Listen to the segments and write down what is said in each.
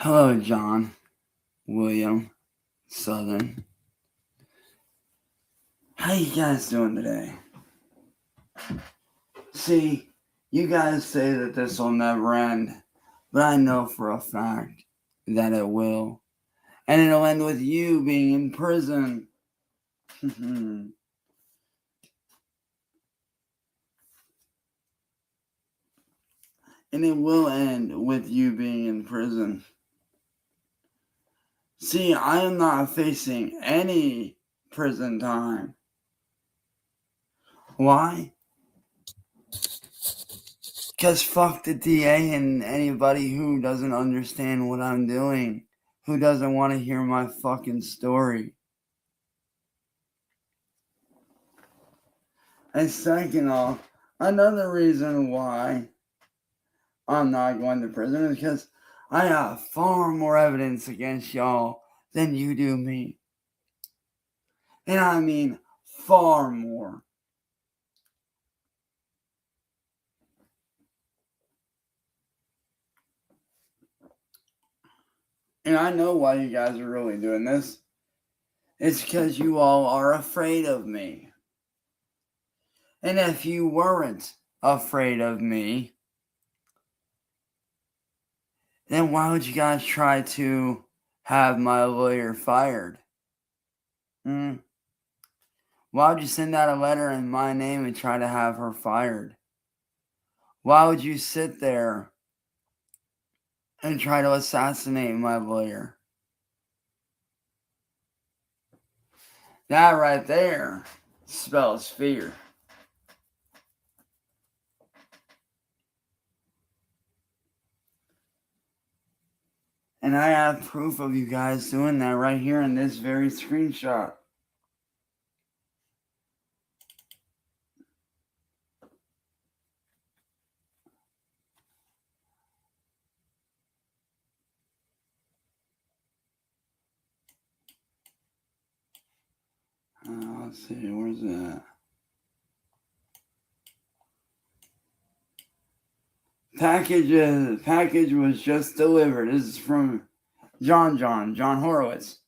Hello, John, William, Southern. How you guys doing today? See, you guys say that this will never end, but I know for a fact that it will. And it'll end with you being in prison. And it will end with you being in prison. See, I am not facing any prison time. Why? Because fuck the DA and anybody who doesn't understand what I'm doing, who doesn't want to hear my fucking story. And second off, another reason why I'm not going to prison is because I have far more evidence against y'all than you do me. And I mean far more. And I know why you guys are really doing this. It's because you all are afraid of me. And if you weren't afraid of me, then why would you guys try to have my lawyer fired? Why would you send out a letter in my name and try to have her fired? Why would you sit there and try to assassinate my lawyer? That right there spells fear. And I have proof of you guys doing that right here in this very screenshot. Let's see, where's that? Package was just delivered. This is from John Horowitz.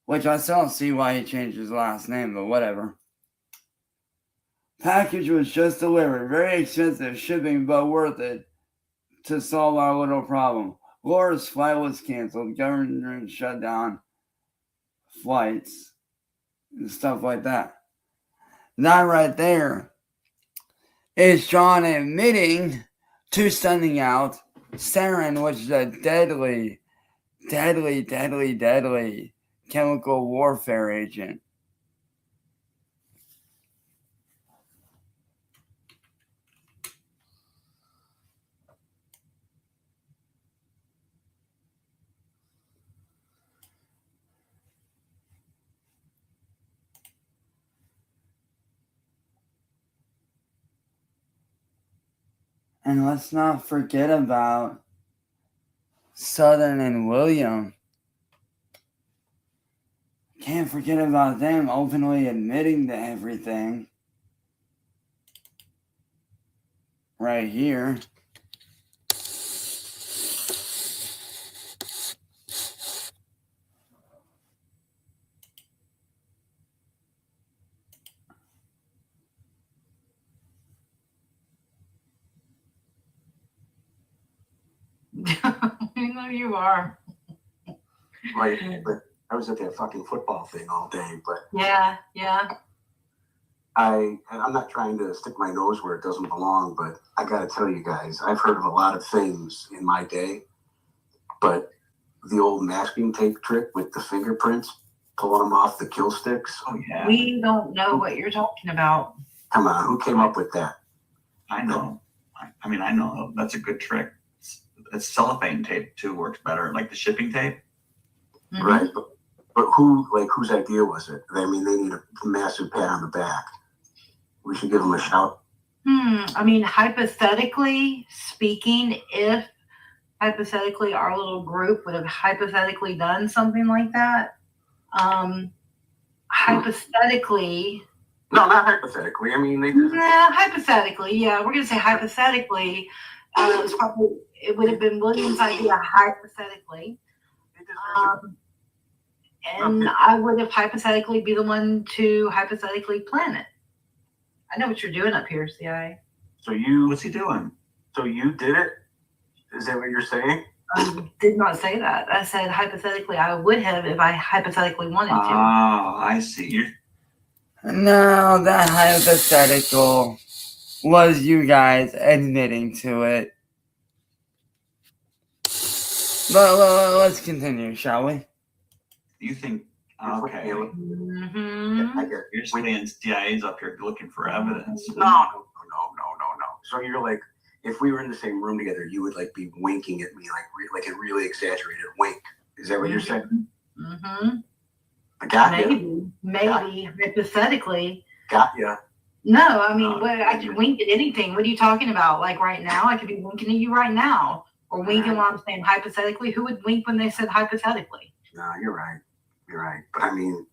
Which I still don't see why he changed his last name, but whatever. Package was just delivered. Very expensive shipping, but worth it to solve our little problem. Laura's flight was canceled. Government shut down flights and stuff like that. That right there is John admitting to sending out sarin, which is a deadly chemical warfare agent. And let's not forget about Southern and William. Can't forget about them openly admitting to everything. Right here. I know you are. Right, but I was at that fucking football thing all day, but yeah. I'm not trying to stick my nose where it doesn't belong, but I gotta tell you guys, I've heard of a lot of things in my day, but the old masking tape trick with the fingerprints, pulling them off the kill sticks. Oh yeah. We don't know what you're talking about. Come on, who came up with that? I know. I know that's a good trick. It's cellophane tape too works better, like the shipping tape. Mm-hmm. Right, but whose idea was it? I mean, they need a massive pat on the back. We should give them a shout. I mean, hypothetically speaking, if hypothetically our little group would have hypothetically done something like that, hypothetically. No, not hypothetically. I mean, they just. Yeah, hypothetically. Yeah, we're gonna say hypothetically. It would have been William's idea hypothetically. And I would have hypothetically be the one to hypothetically plan it. I know what you're doing up here, CIA. So you, What's he doing? so you did it? Is that what you're saying? I did not say that. I said hypothetically I would have if I hypothetically wanted to. Oh, I see. No, that hypothetical was you guys admitting to it. But let's continue, shall we? You think? Okay. Mm-hmm. I get You're saying CIA's up here looking for evidence. No. So you're like, if we were in the same room together, you would like be winking at me like a really exaggerated wink. Is that what you're saying? Mm-hmm. I got you. Maybe hypothetically. Got you. No, I mean, I could wink at anything. What are you talking about? Like right now, I could be winking at you right now, or winking when I'm saying hypothetically. Who would wink when they said hypothetically? No, you're right. You're right. But I mean,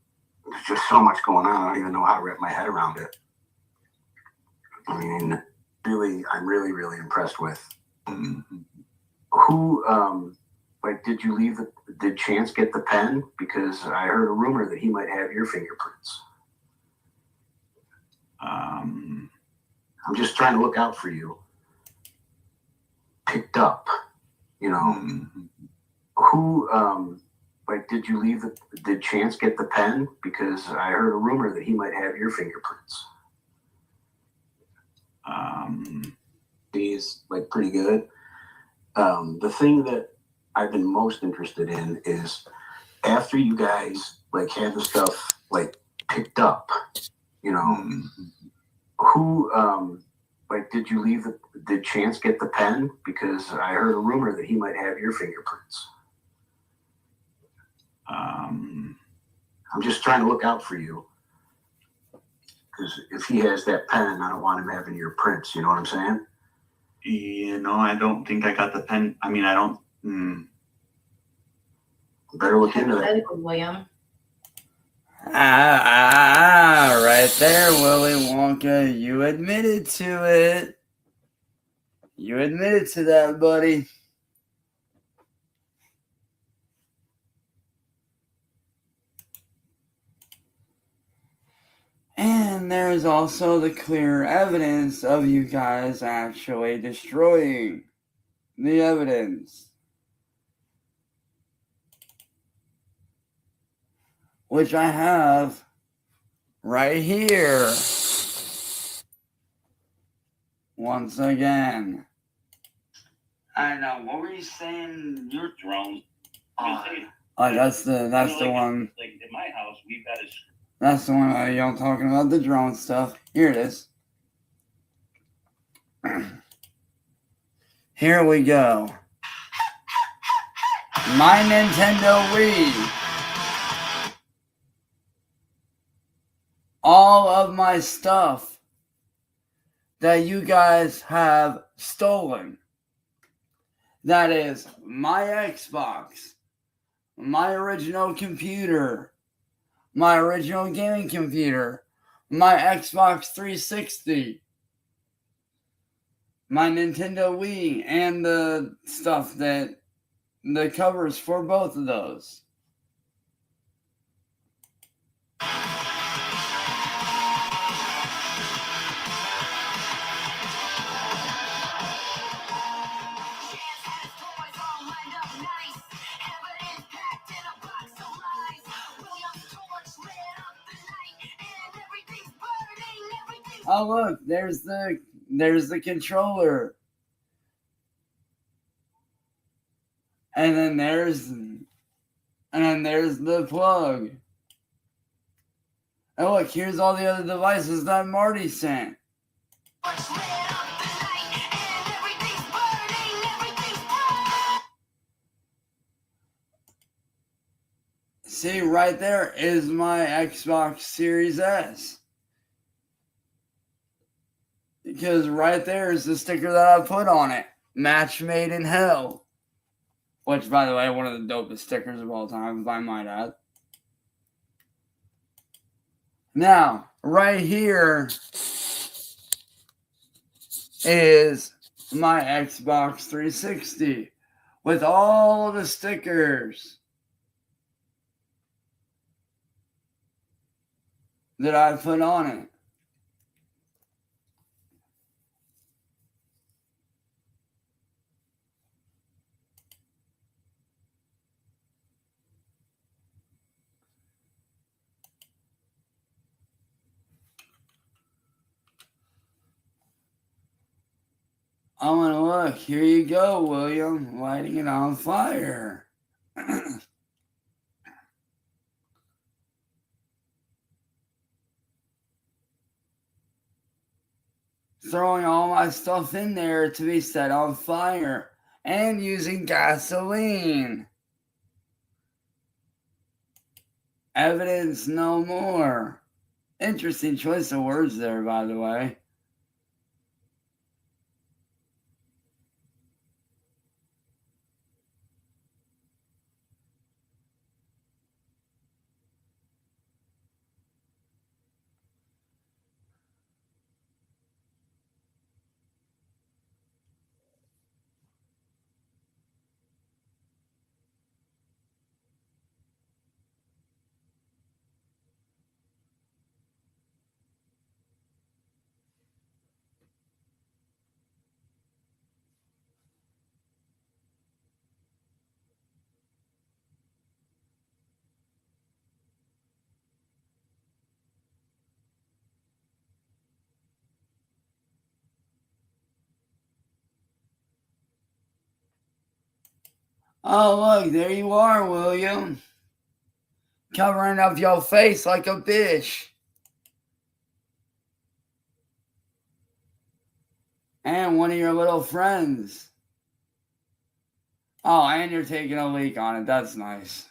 there's just so much going on. I don't even know how to wrap my head around it. I mean, I'm really impressed with who. Like, did Chance get the pen? Because I heard a rumor that he might have your fingerprints. I'm just trying to look out for you. Picked up, you know. Who, like, did Chance get the pen? Because I heard a rumor that he might have your fingerprints. He's like pretty good. The thing that I've been most interested in is after you guys like had the stuff like picked up, you know, who, like, did Chance get the pen? Because I heard a rumor that he might have your fingerprints. I'm just trying to look out for you. Because if he has that pen, I don't want him having your prints. You know what I'm saying? You know, I don't think I got the pen. I mean, I don't. Better look into that. William. Right there, Willy Wonka. You admitted to it. You admitted to that, buddy. And there's also the clear evidence of you guys actually destroying the evidence, which I have right here. Once again. I know. What were you saying? Your drone. That's the one. Like in my house, we've got a. That's the one y'all talking about, the drone stuff. Here it is. Here we go. My Nintendo Wii. All of my stuff that you guys have stolen. That is my Xbox, my original computer, my original gaming computer, my Xbox 360, my Nintendo Wii, and the stuff that the covers for both of those. Oh look, there's the controller. And then there's the plug. And look, here's all the other devices that Marty sent. See, right there is my Xbox Series S. Because right there is the sticker that I put on it. Match made in hell. Which, by the way, one of the dopest stickers of all time, if I might add. Now, right here is my Xbox 360 with all the stickers that I put on it. I want to look. Here you go, William, lighting it on fire. Throwing all my stuff in there to be set on fire and using gasoline. Evidence no more. Interesting choice of words there, by the way. Oh, look, there you are, William. Covering up your face like a bitch. And one of your little friends. Oh, and you're taking a leak on it. That's nice.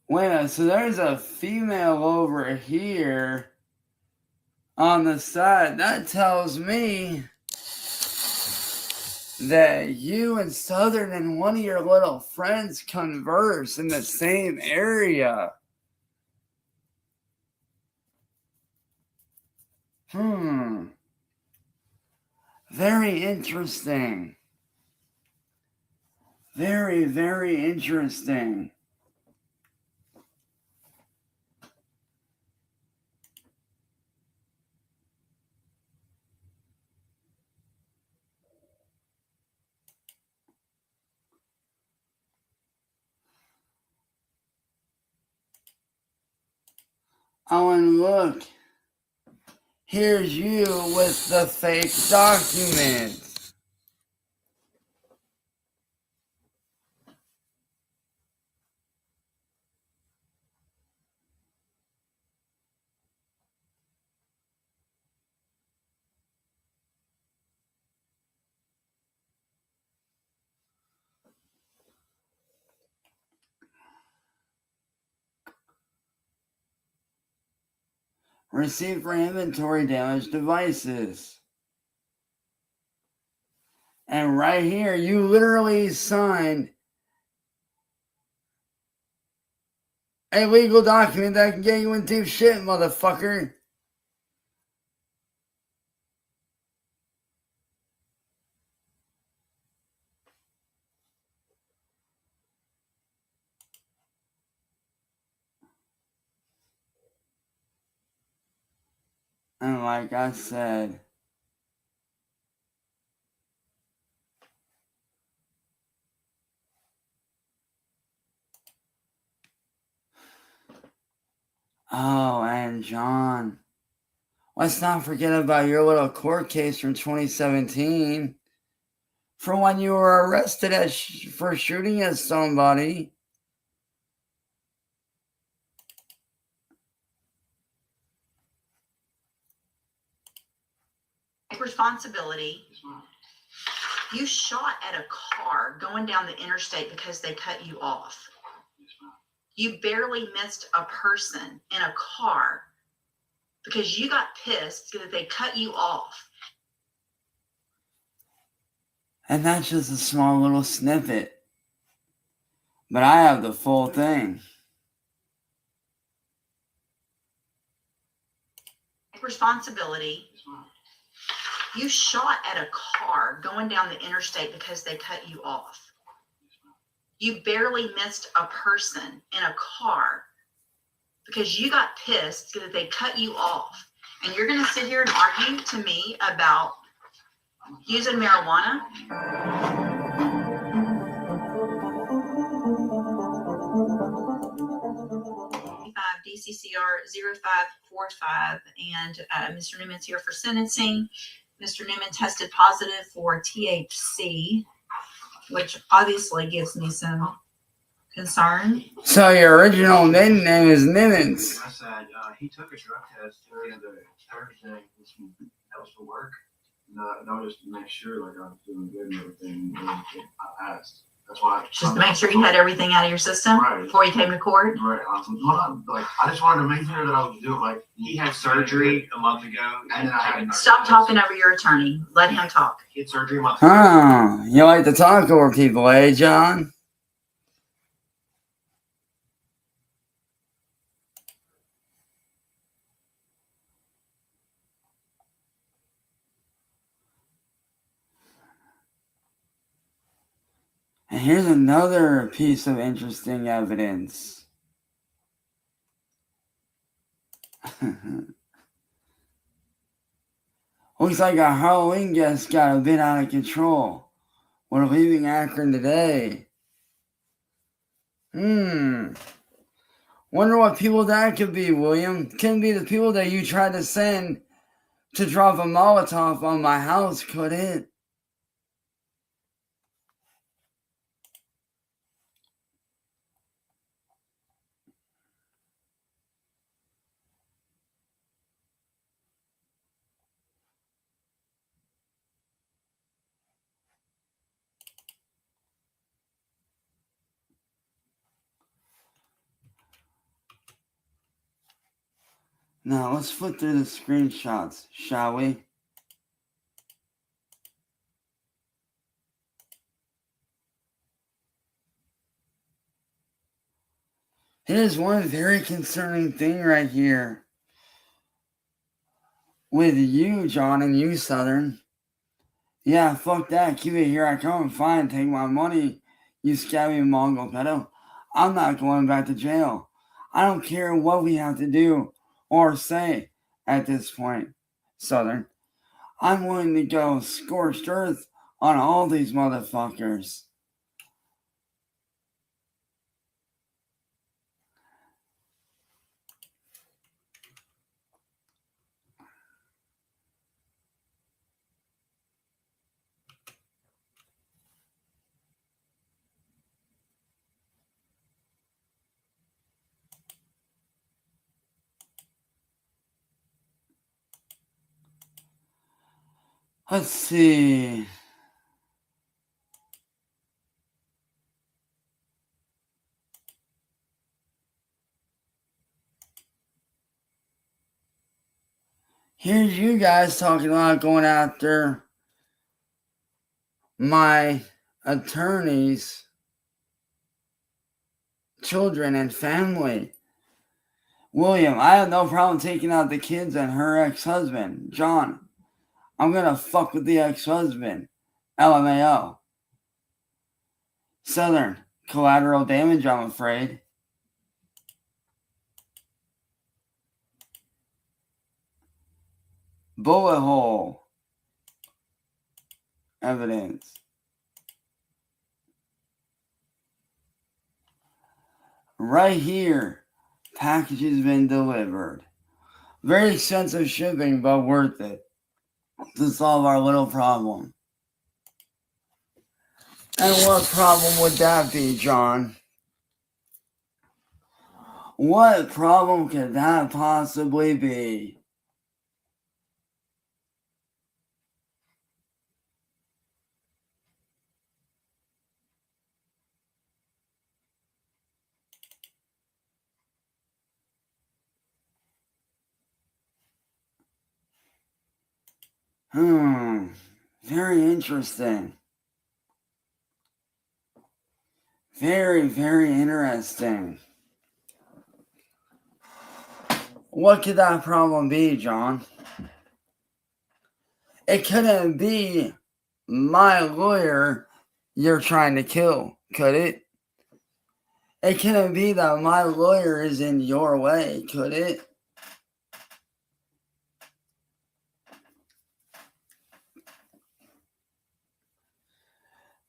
Wait a minute, so there's a female over here on the side. That tells me that you and Southern and one of your little friends converse in the same area. Very interesting. Very, very interesting. Oh, and look. Here's you with the fake document. Receipt for inventory damaged devices. And right here, you literally signed a legal document that can get you in deep shit, motherfucker. And like I said, oh, and John, let's not forget about your little court case from 2017 for when you were arrested for shooting at somebody. Responsibility. You shot at a car going down the interstate because they cut you off. You barely missed a person in a car because you got pissed that they cut you off. And that's just a small little snippet. But I have the full thing. responsibility. You shot at a car going down the interstate because they cut you off. You barely missed a person in a car because you got pissed that they cut you off. And you're going to sit here and argue to me about using marijuana? DCCR 0545, and Mr. Newman's here for sentencing. Mr. Newman tested positive for THC, which obviously gives me some concern. So your original maiden name is Nimmons. I said he took a drug test during the Thursday. That was for work. That was just to make sure like I was doing good and everything. And I passed. That's why. Just to make sure you had everything out of your system before you came to court. Right. I just wanted to make sure that I was doing like he had surgery a month ago. And then I had Stop talking over your attorney. Let him talk. He had surgery a month ago. Oh, you like to talk over people, eh, John? And here's another piece of interesting evidence. Looks like our Halloween guest got a bit out of control. We're leaving Akron today. Wonder what people that could be, William. Couldn't be the people that you tried to send to drop a Molotov on my house, could it? Now, let's flip through the screenshots, shall we? Here's one very concerning thing right here. With you, John, and you, Southern. Yeah, fuck that. Keep it here. I come. Fine. Take my money, you scabby Mongol pedo. I'm not going back to jail. I don't care what we have to do or say at this point, Southern. I'm willing to go scorched earth on all these motherfuckers. Let's see. Here's you guys talking about going after my attorney's children and family. William, I have no problem taking out the kids and her ex-husband. John, I'm gonna fuck with the ex-husband. LMAO. Southern, collateral damage, I'm afraid. Bullet hole evidence. Right here, package has been delivered. Very expensive shipping, but worth it to solve our little problem. And what problem would that be, John? What problem could that possibly be? Very interesting. Very, very interesting. What could that problem be, John? It couldn't be my lawyer you're trying to kill, could it? It couldn't be that my lawyer is in your way, could it?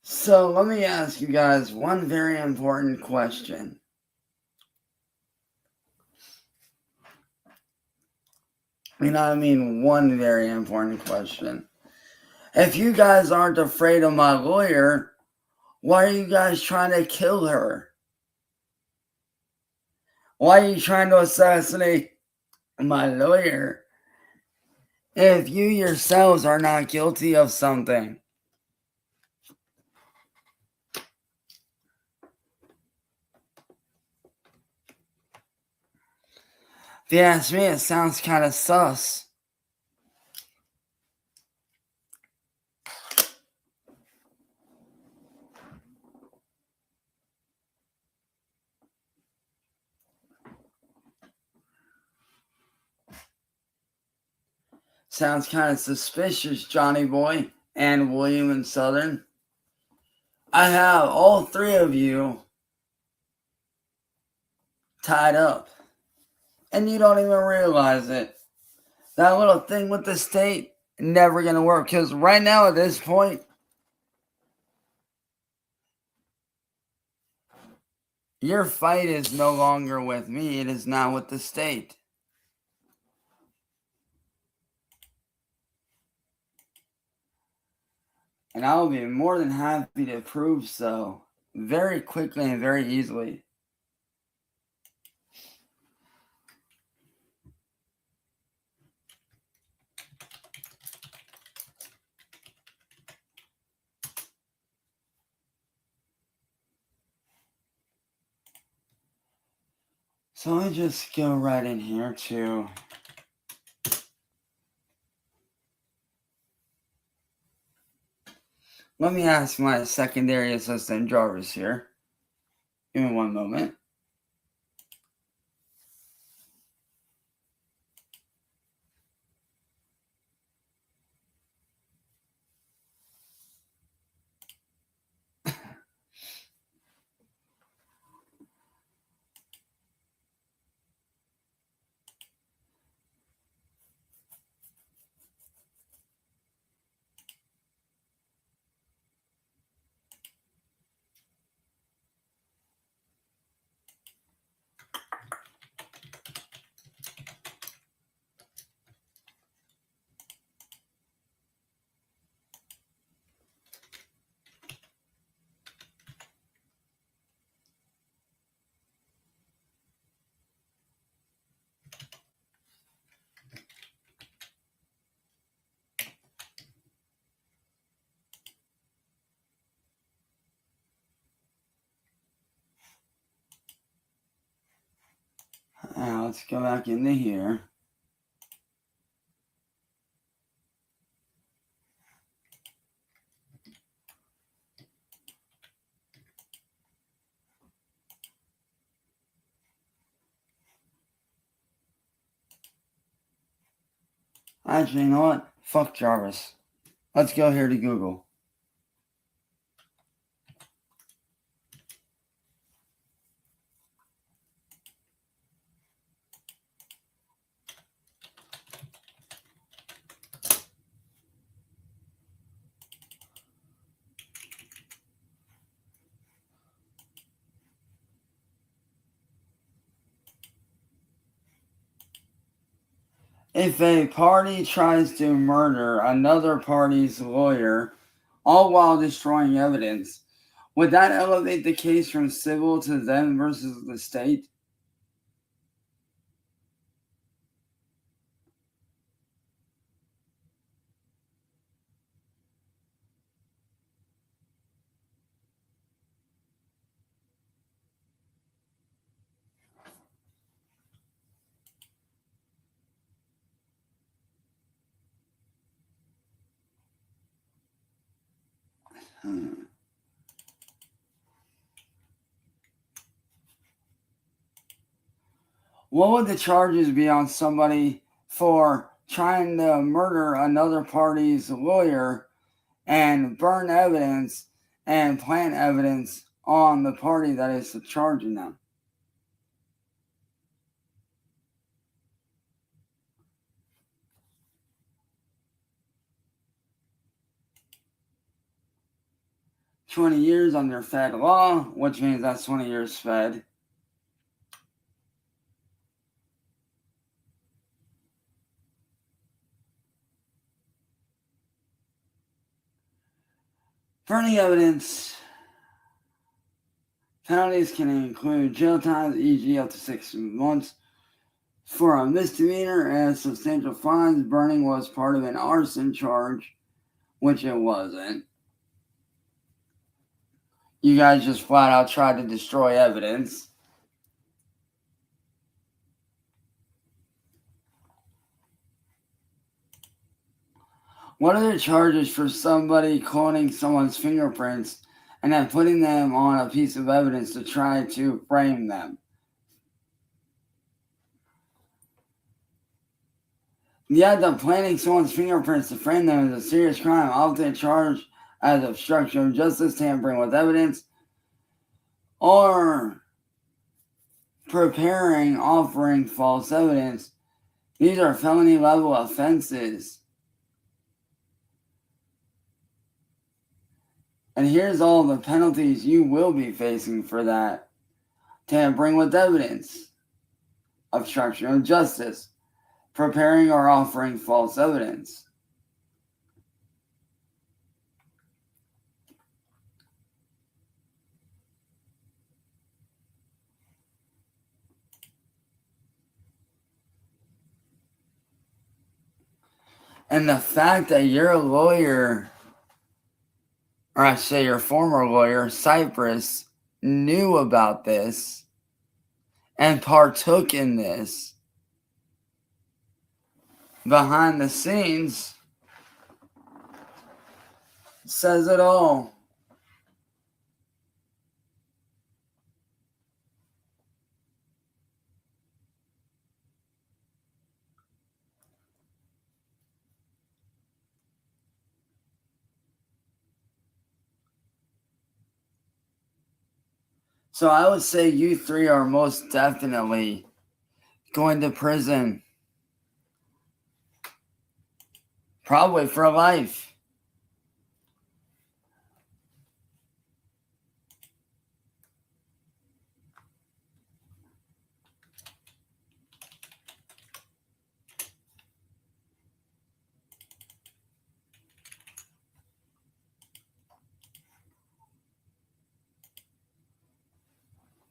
So let me ask you guys one very important question. I mean one very important question. If you guys aren't afraid of my lawyer, why are you guys trying to kill her? Why are you trying to assassinate my lawyer if you yourselves are not guilty of something? If you ask me, it sounds kind of sus. Sounds kind of suspicious, Johnny Boy and William and Southern. I have all three of you tied up, and you don't even realize it. That little thing with the state, never going to work, because right now at this point, your fight is no longer with me. It is now with the state. And I will be more than happy to prove so very quickly and very easily. So let me just go right in here to let me ask my secondary assistant Jarvis here. Give me one moment. Now let's go back into here. Actually, you know what? Fuck Jarvis. Let's go here to Google. If a party tries to murder another party's lawyer, all while destroying evidence, would that elevate the case from civil to them versus the state? What would the charges be on somebody for trying to murder another party's lawyer and burn evidence and plant evidence on the party that is charging them. $20 years under Fed law, which means that's 20 years Fed. Burning evidence penalties can include jail time, e.g. up to 6 months for a misdemeanor, and substantial fines. Burning was part of an arson charge, which it wasn't. You guys just flat out tried to destroy evidence. What are the charges for somebody cloning someone's fingerprints and then putting them on a piece of evidence to try to frame them? The act of planting someone's fingerprints to frame them is a serious crime, often charged as obstruction of justice, tampering with evidence, or preparing, offering false evidence. These are felony level offenses. And here's all the penalties you will be facing for that. Tampering with evidence, obstruction of justice, preparing or offering false evidence. And the fact that your lawyer, or I say your former lawyer, Cypress, knew about this and partook in this behind the scenes says it all. So I would say you three are most definitely going to prison. Probably for life.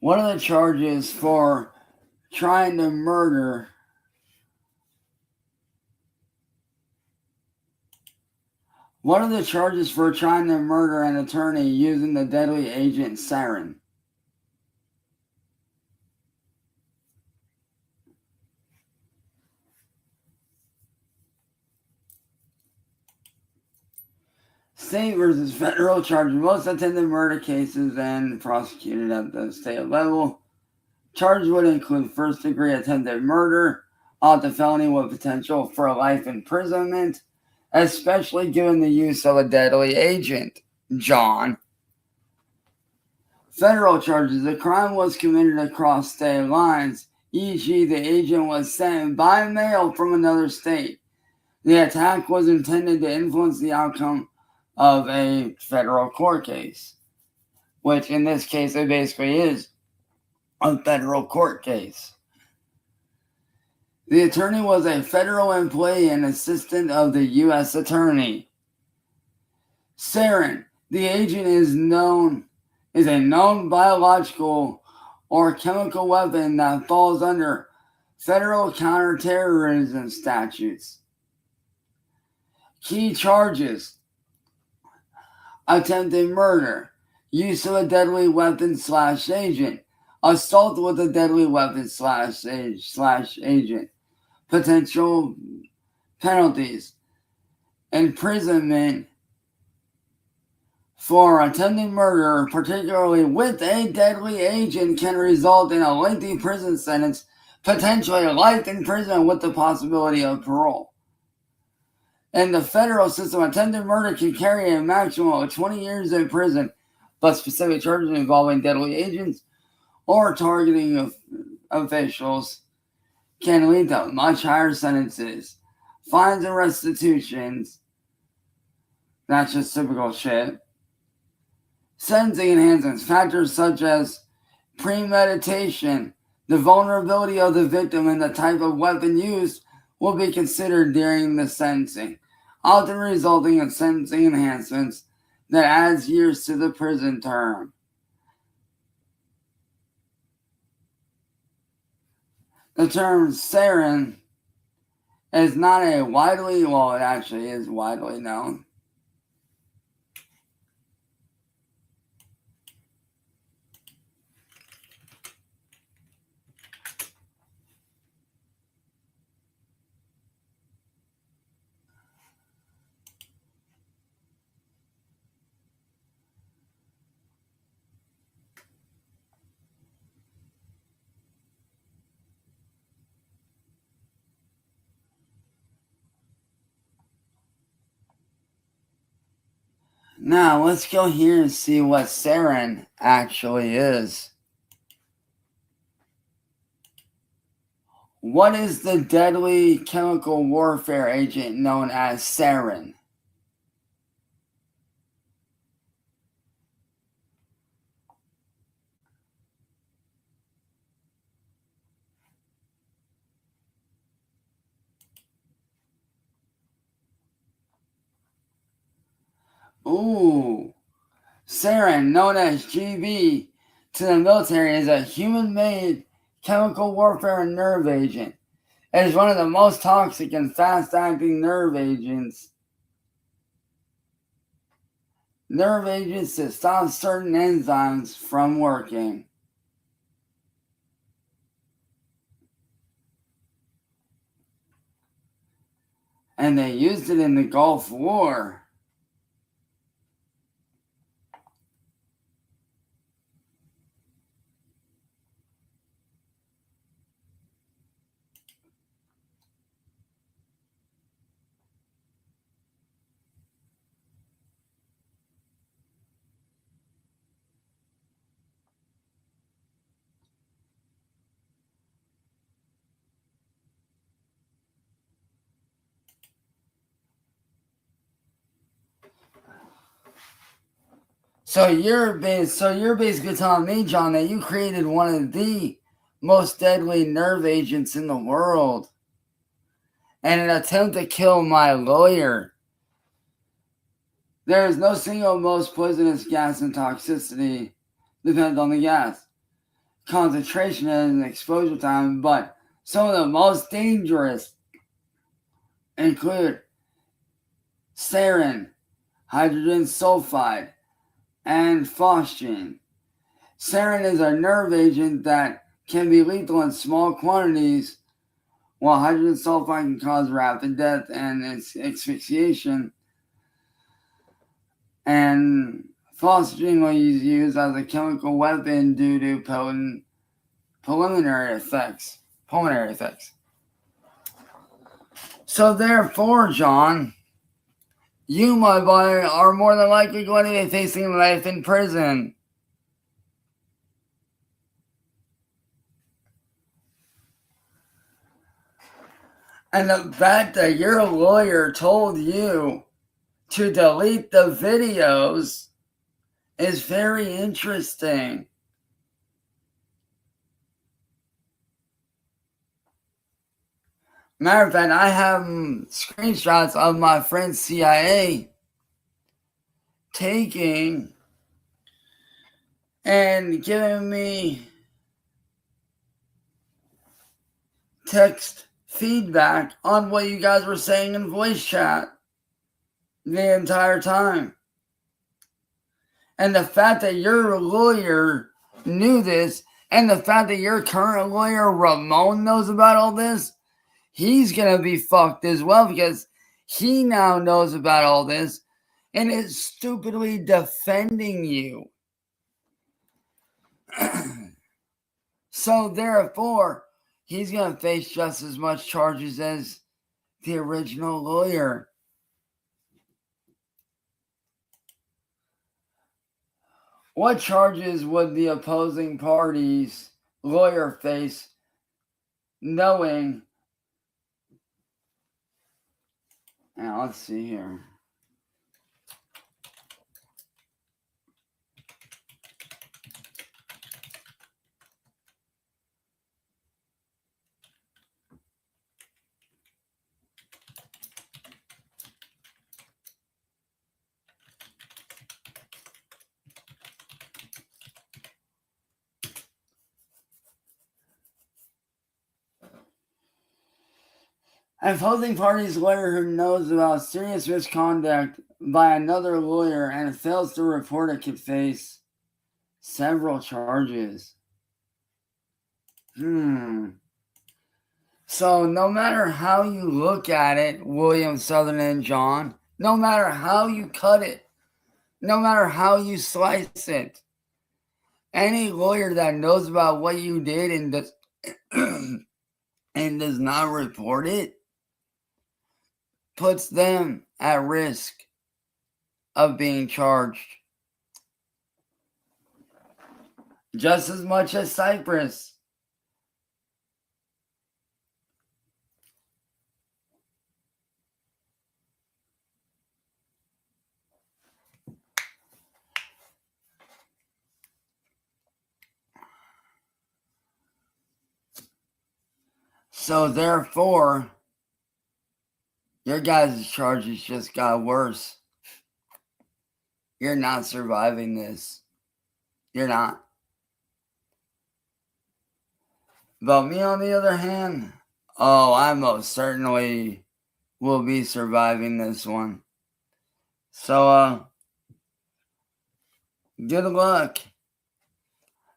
What are the charges for trying to murder? What are the charges for trying to murder an attorney using the deadly agent sarin? State versus federal charges. Most attended murder cases and prosecuted at the state level. Charges would include first-degree attempted murder, up to felony with potential for life imprisonment, especially given the use of a deadly agent. John. Federal charges. The crime was committed across state lines, e.g. the agent was sent by mail from another state. The attack was intended to influence the outcome of a federal court case, which in this case it basically is a federal court case. The attorney was a federal employee and assistant of the U.S. attorney. Sarin, the agent is a known biological or chemical weapon that falls under federal counterterrorism statutes. Key charges: attempted murder, use of a deadly weapon / agent, assault with a deadly weapon / agent. Potential penalties: imprisonment for attempted murder, particularly with a deadly agent, can result in a lengthy prison sentence, potentially life in prison with the possibility of parole. In the federal system, attempted murder can carry a maximum of 20 years in prison, but specific charges involving deadly agents or targeting of officials can lead to much higher sentences, fines and restitutions. That's just typical shit. Sentencing enhancements, factors such as premeditation, the vulnerability of the victim, and the type of weapon used will be considered during the sentencing, often resulting in sentencing enhancements that adds years to the prison term. The term sarin is not a widely, well, it actually is widely known. Now, let's go here and see what sarin actually is. What is the deadly chemical warfare agent known as sarin? Ooh. Sarin, known as GB to the military, is a human-made chemical warfare and nerve agent. It is one of the most toxic and fast-acting nerve agents. Nerve agents that stop certain enzymes from working. And they used it in the Gulf War. So you're basically telling me, John, that you created one of the most deadly nerve agents in the world in an attempt to kill my lawyer. There is no single most poisonous gas and toxicity. Depends on the gas, concentration, and exposure time, but some of the most dangerous include sarin, hydrogen sulfide, and phosgene. Sarin is a nerve agent that can be lethal in small quantities, while hydrogen sulfide can cause rapid death and asphyxiation. And phosgene was used as a chemical weapon due to potent pulmonary effects. So therefore, John, you, my boy, are more than likely going to be facing life in prison. And the fact that your lawyer told you to delete the videos is very interesting. Matter of fact, I have screenshots of my friend CIA taking and giving me text feedback on what you guys were saying in voice chat the entire time. And the fact that your lawyer knew this, and the fact that your current lawyer, Ramon, knows about all this, he's going to be fucked as well, because he now knows about all this and is stupidly defending you. So therefore, he's going to face just as much charges as the original lawyer. What charges would the opposing party's lawyer face knowing? Now, let's see here. An opposing party's lawyer who knows about serious misconduct by another lawyer and fails to report it could face several charges. So no matter how you look at it, William, Southern, and John, no matter how you cut it, no matter how you slice it, any lawyer that knows about what you did and does, and does not report it puts them at risk of being charged. Just as much as Cypress. So therefore, your guys' charges just got worse. You're not surviving this. You're not. But me, on the other hand, oh, I most certainly will be surviving this one. So, good luck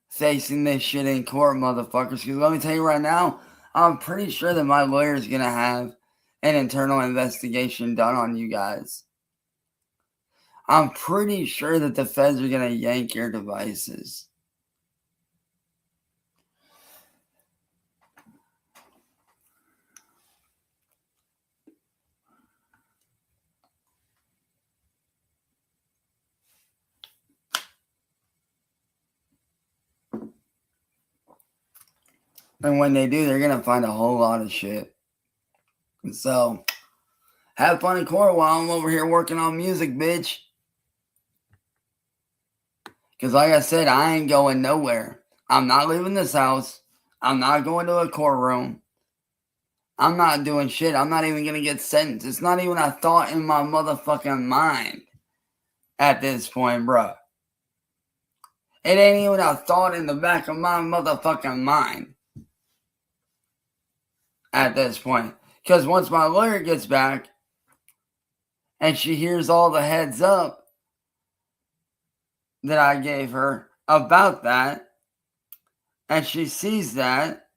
facing this shit in court, motherfuckers. Because let me tell you right now, I'm pretty sure that my lawyer is going to have an internal investigation done on you guys. I'm pretty sure that the feds are going to yank your devices. And when they do, they're going to find a whole lot of shit. So, have fun in court while I'm over here working on music, bitch. Because like I said, I ain't going nowhere. I'm not leaving this house. I'm not going to a courtroom. I'm not doing shit. I'm not even going to get sentenced. It's not even a thought in my motherfucking mind at this point, bruh. It ain't even a thought in the back of my motherfucking mind at this point. Because once my lawyer gets back and she hears all the heads up that I gave her about that, and she sees that,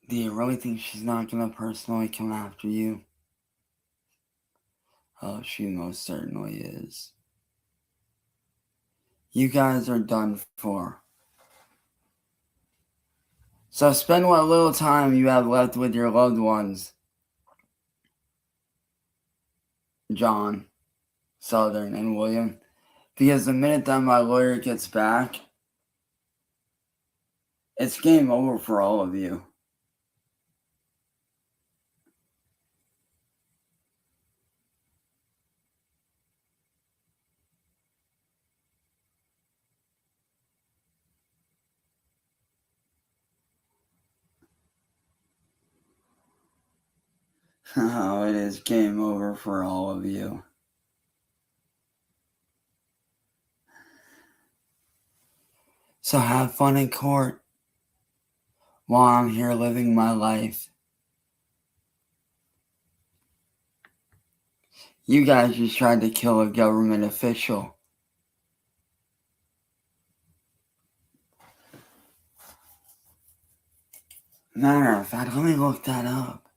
do you really think she's not going to personally come after you? Oh, she most certainly is. You guys are done for. So spend what little time you have left with your loved ones. John, Southern, and William. Because the minute that my lawyer gets back, it's game over for all of you. Oh, it is game over for all of you. So have fun in court while I'm here living my life. You guys just tried to kill a government official. Matter of fact, let me look that up.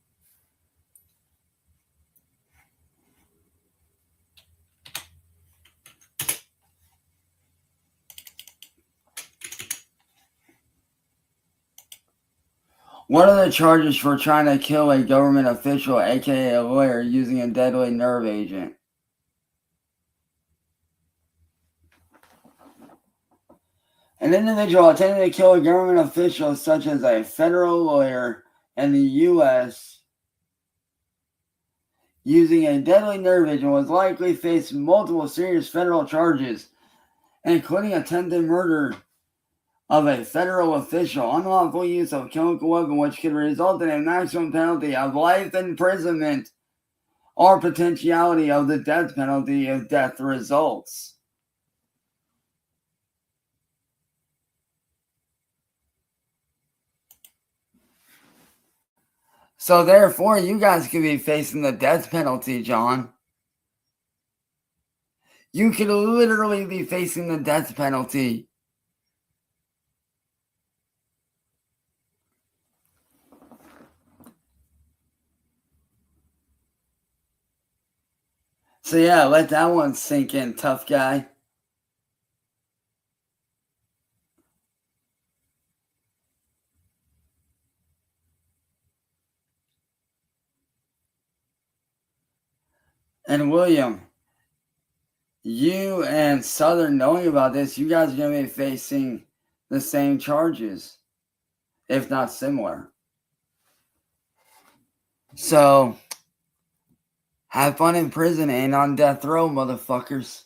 What are the charges for trying to kill a government official, aka a lawyer, using a deadly nerve agent? An individual attempting to kill a government official, such as a federal lawyer in the U.S., using a deadly nerve agent, was likely to face multiple serious federal charges, including attempted murder of a federal official, unlawful use of a chemical weapon, which could result in a maximum penalty of life imprisonment, or potentiality of the death penalty if death results. So therefore, you guys could be facing the death penalty, John. You could literally be facing the death penalty. So yeah, let that one sink in, tough guy. And William, you and Southern knowing about this, you guys are going to be facing the same charges, if not similar. So, have fun in prison and on death row, motherfuckers.